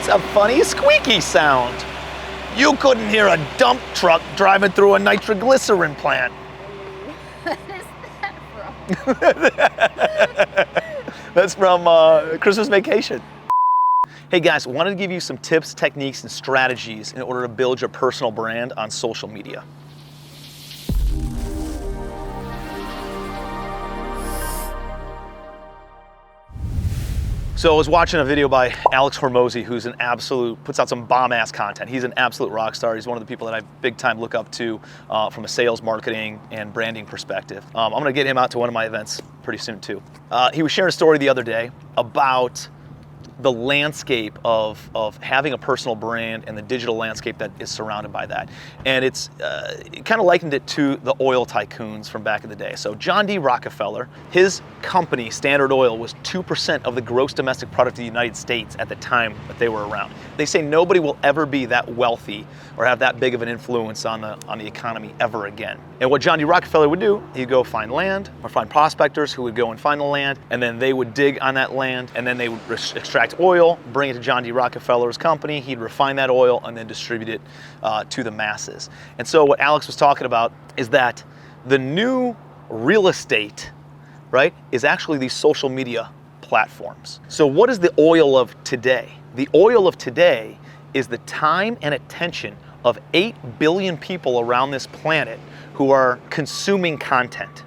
It's a funny squeaky sound. You couldn't hear a dump truck driving through a nitroglycerin plant. What is that from? That's from Christmas Vacation. Hey guys, wanted to give you some tips, techniques, and strategies in order to build your personal brand on social media. So I was watching a video by Alex Hormozi, who's puts out some bomb-ass content. He's an absolute rock star. He's one of the people that I big time look up to from a sales, marketing, and branding perspective. I'm gonna get him out to one of my events pretty soon too. He was sharing a story the other day about the landscape of having a personal brand and the digital landscape that is surrounded by that. And it's kind of likened it to the oil tycoons from back in the day. So John D. Rockefeller, his company, Standard Oil, was 2% of the gross domestic product of the United States at the time that they were around. They say nobody will ever be that wealthy or have that big of an influence on the economy ever again. And what John D. Rockefeller would do, he'd go find land or find prospectors who would go and find the land, and then they would dig on that land, and then they would extract oil, bring it to John D. Rockefeller's company, he'd refine that oil and then distribute it to the masses. And so what Alex was talking about is that the new real estate, right, is actually these social media platforms. So what is the oil of today? The oil of today is the time and attention of 8 billion people around this planet who are consuming content.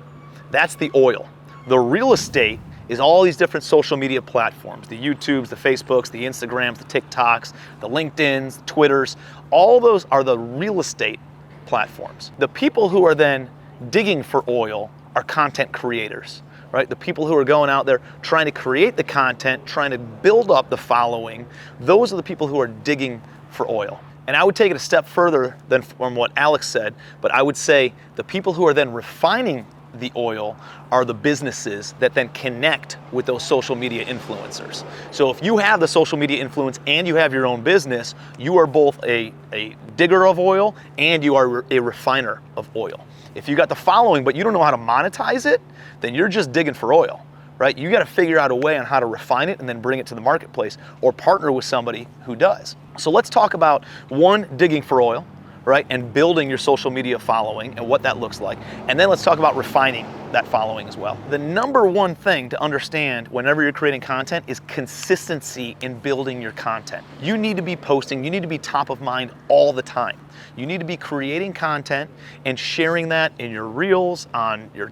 That's the oil. The real estate is all these different social media platforms, the YouTubes, the Facebooks, the Instagrams, the TikToks, the LinkedIns, the Twitters. All those are the real estate platforms. The people who are then digging for oil are content creators, right? The people who are going out there trying to create the content, trying to build up the following, those are the people who are digging for oil. And I would take it a step further than from what Alex said, but I would say the people who are then refining the oil are the businesses that then connect with those social media influencers. So if you have the social media influence and you have your own business, you are both a digger of oil and you are a refiner of oil. If you got the following but you don't know how to monetize it, then you're just digging for oil, right? You got to figure out a way on how to refine it and then bring it to the marketplace or partner with somebody who does. So let's talk about one, digging for oil, right? And building your social media following and what that looks like. And then let's talk about refining that following as well. The number one thing to understand whenever you're creating content is consistency in building your content. You need to be posting, you need to be top of mind all the time. You need to be creating content and sharing that in your reels, on your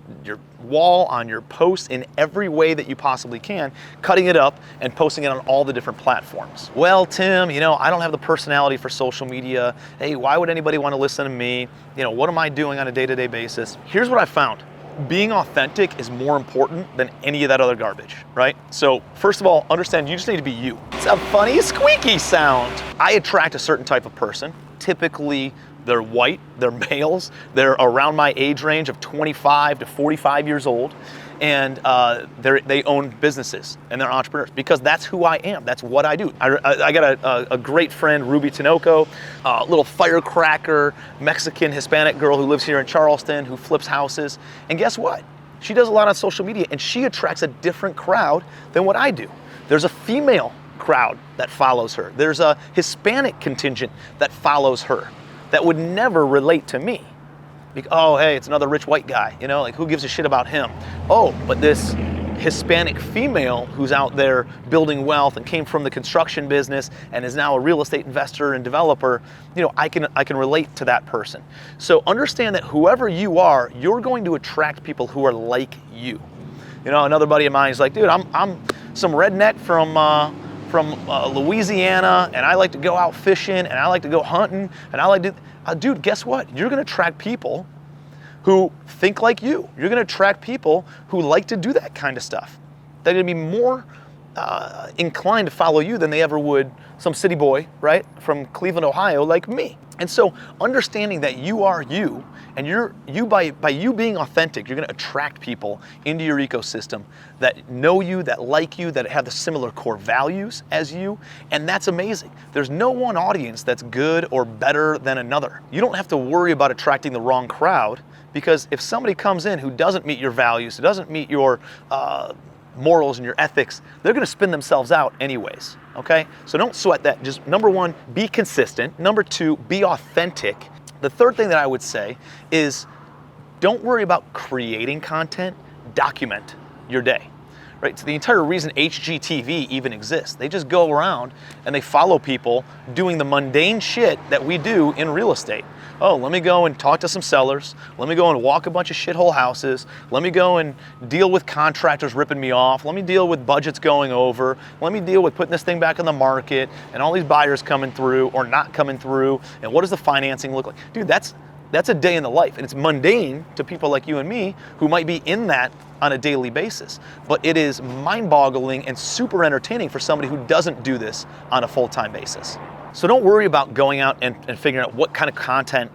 wall, on your posts, in every way that you possibly can, cutting it up and posting it on all the different platforms. Well, Tim, I don't have the personality for social media. Hey, why would anybody want to listen to me? What am I doing on a day-to-day basis? Here's what I found. Being authentic is more important than any of that other garbage, right? So first of all, understand you just need to be you. It's a funny squeaky sound. I attract a certain type of person. Typically, they're white, they're males, they're around my age range of 25 to 45 years old, and they own businesses and they're entrepreneurs because that's who I am. That's what I do. I got a great friend, Ruby Tinoco, a little firecracker, Mexican Hispanic girl who lives here in Charleston who flips houses. And guess what? She does a lot on social media and she attracts a different crowd than what I do. There's a female crowd that follows her. There's a Hispanic contingent that follows her that would never relate to me. Oh, hey, it's another rich white guy, who gives a shit about him? Oh, but this Hispanic female who's out there building wealth and came from the construction business and is now a real estate investor and developer, I can relate to that person. So understand that whoever you are, you're going to attract people who are like you. Another buddy of mine is like, dude, I'm some redneck from Louisiana, and I like to go out fishing, and I like to go hunting, and I like to, dude, guess what? You're gonna attract people who think like you. You're gonna attract people who like to do that kind of stuff. They're gonna be more inclined to follow you than they ever would some city boy, right, from Cleveland, Ohio, like me. And so understanding that you are you, and by you being authentic, you're gonna attract people into your ecosystem that know you, that like you, that have the similar core values as you, and that's amazing. There's no one audience that's good or better than another. You don't have to worry about attracting the wrong crowd, because if somebody comes in who doesn't meet your values, who doesn't meet your morals and your ethics, they're gonna spin themselves out anyways, okay? So don't sweat that. Just number one, be consistent. Number two, be authentic. The third thing that I would say is don't worry about creating content, document your day. Right? So the entire reason HGTV even exists, they just go around and they follow people doing the mundane shit that we do in real estate. Oh, let me go and talk to some sellers. Let me go and walk a bunch of shithole houses. Let me go and deal with contractors ripping me off. Let me deal with budgets going over. Let me deal with putting this thing back on the market and all these buyers coming through or not coming through. And what does the financing look like? Dude, that's a day in the life, and it's mundane to people like you and me who might be in that on a daily basis. But it is mind-boggling and super entertaining for somebody who doesn't do this on a full-time basis. So don't worry about going out and figuring out what kind of content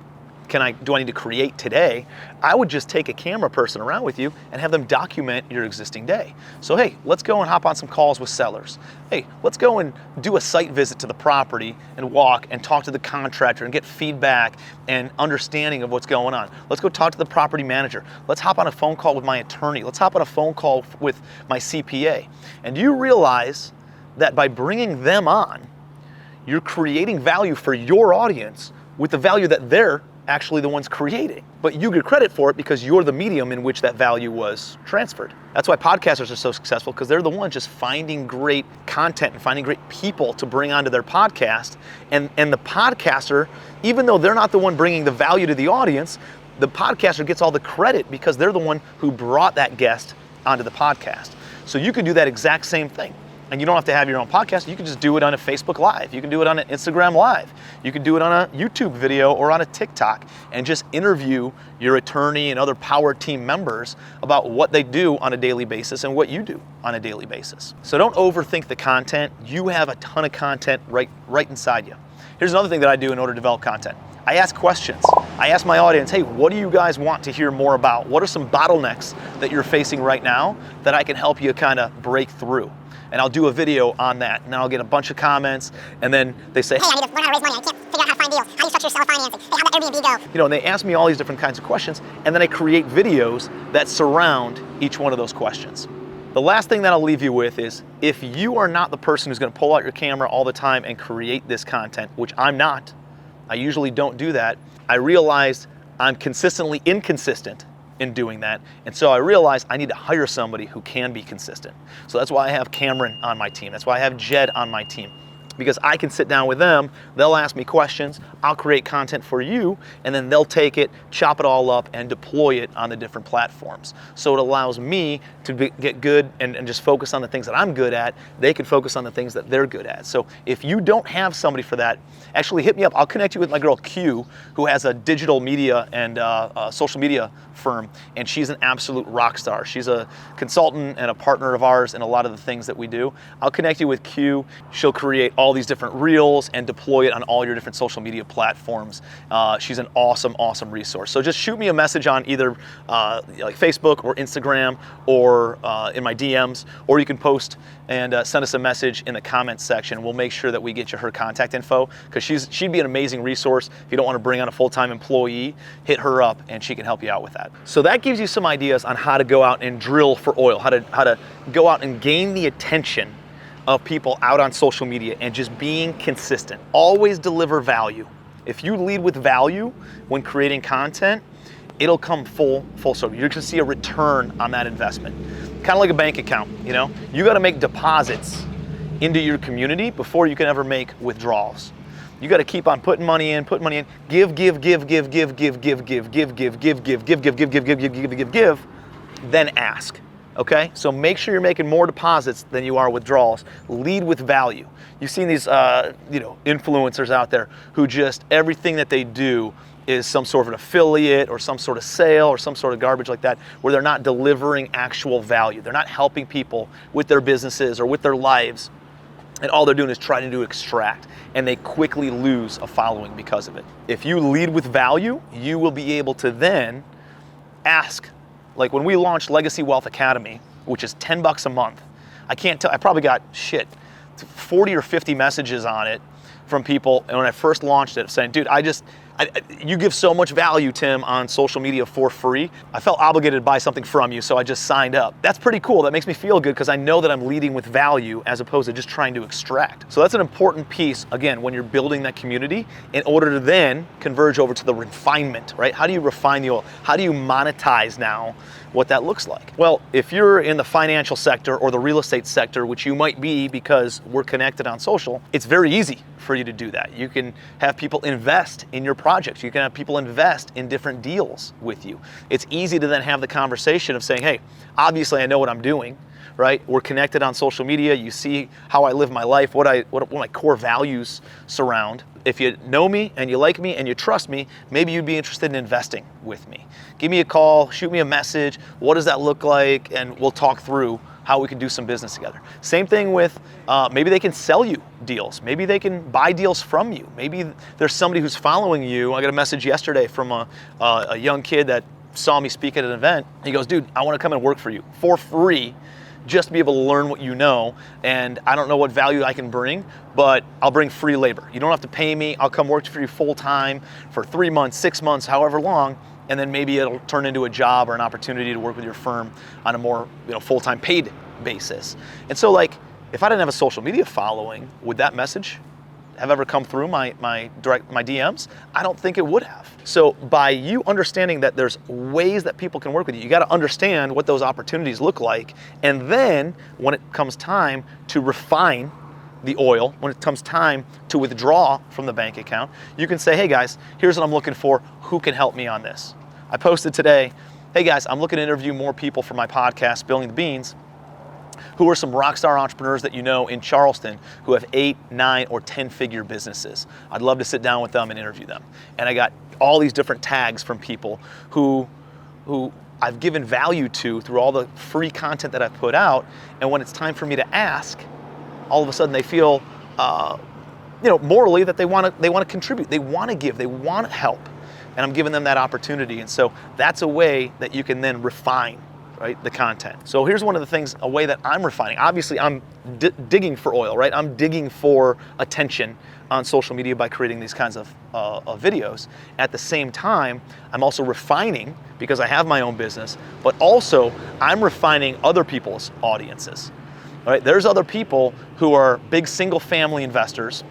do I need to create today. I would just take a camera person around with you and have them document your existing day. So hey, let's go and hop on some calls with sellers. Hey, let's go and do a site visit to the property and walk and talk to the contractor and get feedback and understanding of what's going on. Let's go talk to the property manager. Let's hop on a phone call with my attorney. Let's hop on a phone call with my CPA. And you realize that by bringing them on, you're creating value for your audience with the value that they're actually the ones creating. But you get credit for it because you're the medium in which that value was transferred. That's why podcasters are so successful, because they're the ones just finding great content and finding great people to bring onto their podcast. And the podcaster, even though they're not the one bringing the value to the audience, the podcaster gets all the credit because they're the one who brought that guest onto the podcast. So you could do that exact same thing. And you don't have to have your own podcast. You can just do it on a Facebook Live. You can do it on an Instagram Live. You can do it on a YouTube video or on a TikTok and just interview your attorney and other power team members about what they do on a daily basis and what you do on a daily basis. So don't overthink the content. You have a ton of content right inside you. Here's another thing that I do in order to develop content. I ask questions. I ask my audience, hey, what do you guys want to hear more about? What are some bottlenecks that you're facing right now that I can help you kind of break through? And I'll do a video on that, and then I'll get a bunch of comments, and then they say, hey, I need to learn how to raise money. I can't figure out how to find deals. How do you structure self-financing? Hey, how'd that Airbnb go? You know, and they ask me all these different kinds of questions, and then I create videos that surround each one of those questions. The last thing that I'll leave you with is, if you are not the person who's gonna pull out your camera all the time and create this content, which I'm not, I usually don't do that, I realized I'm consistently inconsistent in doing that. And so I realized I need to hire somebody who can be consistent. So that's why I have Cameron on my team. That's why I have Jed on my team. Because I can sit down with them, they'll ask me questions, I'll create content for you, and then they'll take it, chop it all up, and deploy it on the different platforms. So it allows me to get good and just focus on the things that I'm good at. They can focus on the things that they're good at. So if you don't have somebody for that, actually hit me up. I'll connect you with my girl Q, who has a digital media and social media firm, and she's an absolute rock star. She's a consultant and a partner of ours in a lot of the things that we do. I'll connect you with Q. She'll create all these different reels and deploy it on all your different social media platforms. She's an awesome resource. So just shoot me a message on either like Facebook or Instagram or in my DMs, or you can post and send us a message in the comments section. We'll make sure that we get you her contact info, because she'd be an amazing resource. If you don't want to bring on a full-time employee, hit her up and she can help you out with that. So that gives you some ideas on how to go out and drill for oil, how to go out and gain the attention of people out on social media and just being consistent. Always deliver value. If you lead with value when creating content, it'll come full circle. You're gonna see a return on that investment. Kind of like a bank account, you know? You gotta make deposits into your community before you can ever make withdrawals. You gotta keep on putting money in, give, then ask. Okay, so make sure you're making more deposits than you are withdrawals. Lead with value. You've seen these, influencers out there who just everything that they do is some sort of an affiliate or some sort of sale or some sort of garbage like that, where they're not delivering actual value. They're not helping people with their businesses or with their lives, and all they're doing is trying to extract, and they quickly lose a following because of it. If you lead with value, you will be able to then ask. Like when we launched Legacy Wealth Academy, which is $10 a month, I can't tell, I probably got 40 or 50 messages on it from people. And when I first launched it, saying, dude, I You give so much value, Tim, on social media for free. I felt obligated to buy something from you, so I just signed up. That's pretty cool. That makes me feel good because I know that I'm leading with value as opposed to just trying to extract. So that's an important piece, again, when you're building that community in order to then converge over to the refinement, right? How do you refine the oil? How do you monetize now what that looks like? Well, if you're in the financial sector or the real estate sector, which you might be because we're connected on social, it's very easy for you to do that. You can have people invest in your projects. You can have people invest in different deals with you. It's easy to then have the conversation of saying, hey, obviously I know what I'm doing, right? We're connected on social media. You see how I live my life, what my core values surround. If you know me and you like me and you trust me, maybe you'd be interested in investing with me. Give me a call, shoot me a message. What does that look like? And we'll talk through how we can do some business together. Same thing with maybe they can sell you deals. Maybe they can buy deals from you. Maybe there's somebody who's following you. I got a message yesterday from a young kid that saw me speak at an event. He goes, dude, I want to come and work for you for free, just to be able to learn what you know. And I don't know what value I can bring, but I'll bring free labor. You don't have to pay me. I'll come work for you full time for 3 months, 6 months, however long. And then maybe it'll turn into a job or an opportunity to work with your firm on a more full-time paid basis. And so like, if I didn't have a social media following, would that message have ever come through my DMs? I don't think it would have. So by you understanding that there's ways that people can work with you, you got to understand what those opportunities look like. And then when it comes time to refine the oil, when it comes time to withdraw from the bank account, you can say, hey guys, here's what I'm looking for. Who can help me on this? I posted today, hey guys, I'm looking to interview more people for my podcast, Spilling the Beans. Who are some rock star entrepreneurs that you know in Charleston who have 8, 9, or 10-figure businesses? I'd love to sit down with them and interview them. And I got all these different tags from people who I've given value to through all the free content that I've put out. And when it's time for me to ask, all of a sudden they feel, morally that they want to contribute, they want to give, they want to help, and I'm giving them that opportunity. And so that's a way that you can then refine, right, the content. So here's one of the things, a way that I'm refining. Obviously, I'm digging for oil, right? I'm digging for attention on social media by creating these kinds of videos. At the same time, I'm also refining because I have my own business, but also I'm refining other people's audiences. All right, there's other people who are big single family investors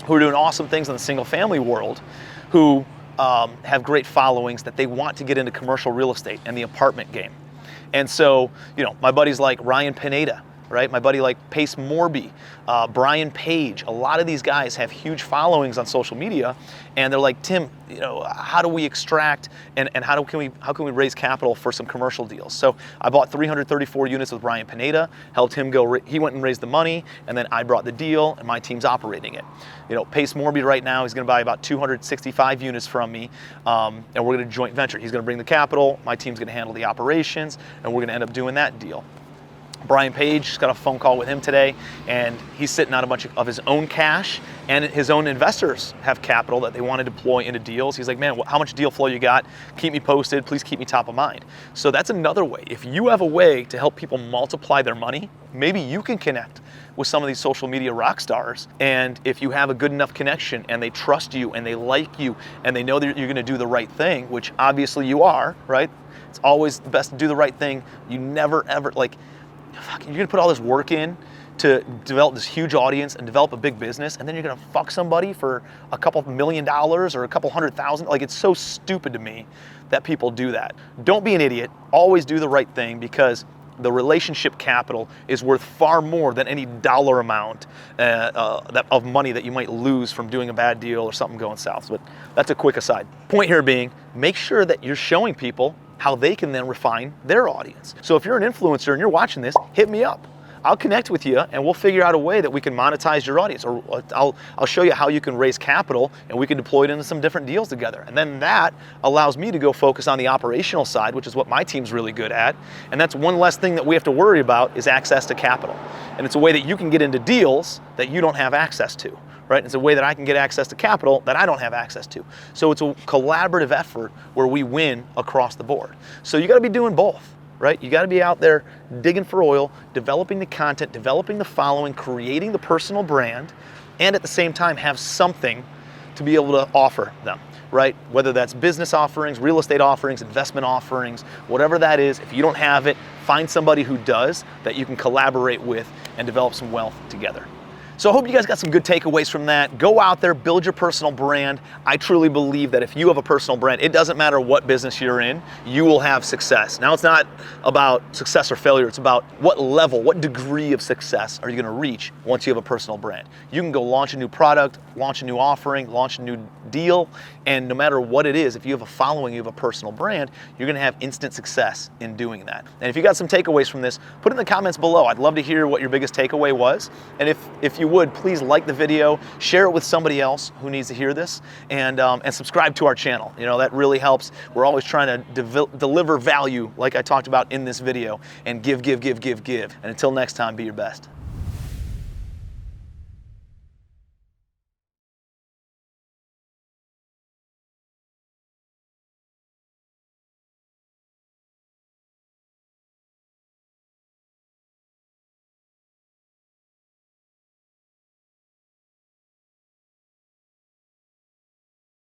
who are doing awesome things in the single family world who have great followings that they want to get into commercial real estate and the apartment game. And so, my buddies like Ryan Pineda, right? My buddy like Pace Morby, Brian Page, a lot of these guys have huge followings on social media, and they're like, Tim, how do we extract and how can we raise capital for some commercial deals? So I bought 334 units with Brian Pineda, helped him go, he went and raised the money, and then I brought the deal, and my team's operating it. Pace Morby right now, he's gonna buy about 265 units from me, and we're gonna joint venture. He's gonna bring the capital, my team's gonna handle the operations, and we're gonna end up doing that deal. Brian Page, just got a phone call with him today, and he's sitting on a bunch of his own cash, and his own investors have capital that they want to deploy into deals. He's like, man, how much deal flow you got? Keep me posted, please keep me top of mind. So that's another way. If you have a way to help people multiply their money, maybe you can connect with some of these social media rock stars, and if you have a good enough connection and they trust you and they like you and they know that you're gonna do the right thing, which obviously you are, right? It's always the best to do the right thing. You never ever, you're gonna put all this work in to develop this huge audience and develop a big business, and then you're gonna fuck somebody for a couple $1 million or a couple $100,000. It's so stupid to me that people do that. Don't be an idiot. Always do the right thing, because the relationship capital is worth far more than any dollar amount of money that you might lose from doing a bad deal or something going south. But that's a quick aside. Point here being, make sure that you're showing people how they can then refine their audience. So if you're an influencer and you're watching this, hit me up. I'll connect with you and we'll figure out a way that we can monetize your audience, or I'll show you how you can raise capital and we can deploy it into some different deals together. And then that allows me to go focus on the operational side, which is what my team's really good at. And that's one less thing that we have to worry about, is access to capital. And it's a way that you can get into deals that you don't have access to, right? It's a way that I can get access to capital that I don't have access to. So it's a collaborative effort where we win across the board. So you gotta be doing both, right? You gotta be out there digging for oil, developing the content, developing the following, creating the personal brand, and at the same time have something to be able to offer them, right? Whether that's business offerings, real estate offerings, investment offerings, whatever that is, if you don't have it, find somebody who does that you can collaborate with and develop some wealth together. So I hope you guys got some good takeaways from that. Go out there, build your personal brand. I truly believe that if you have a personal brand, it doesn't matter what business you're in, you will have success. Now, it's not about success or failure. It's about what level, what degree of success are you going to reach once you have a personal brand. You can go launch a new product, launch a new offering, launch a new deal, and no matter what it is, if you have a following, you have a personal brand, you're going to have instant success in doing that. And if you got some takeaways from this, put it in the comments below. I'd love to hear what your biggest takeaway was. And if you would, please like the video, share it with somebody else who needs to hear this, and subscribe to our channel. You know, that really helps. We're always trying to deliver value, like I talked about in this video, and give. And until next time, be your best.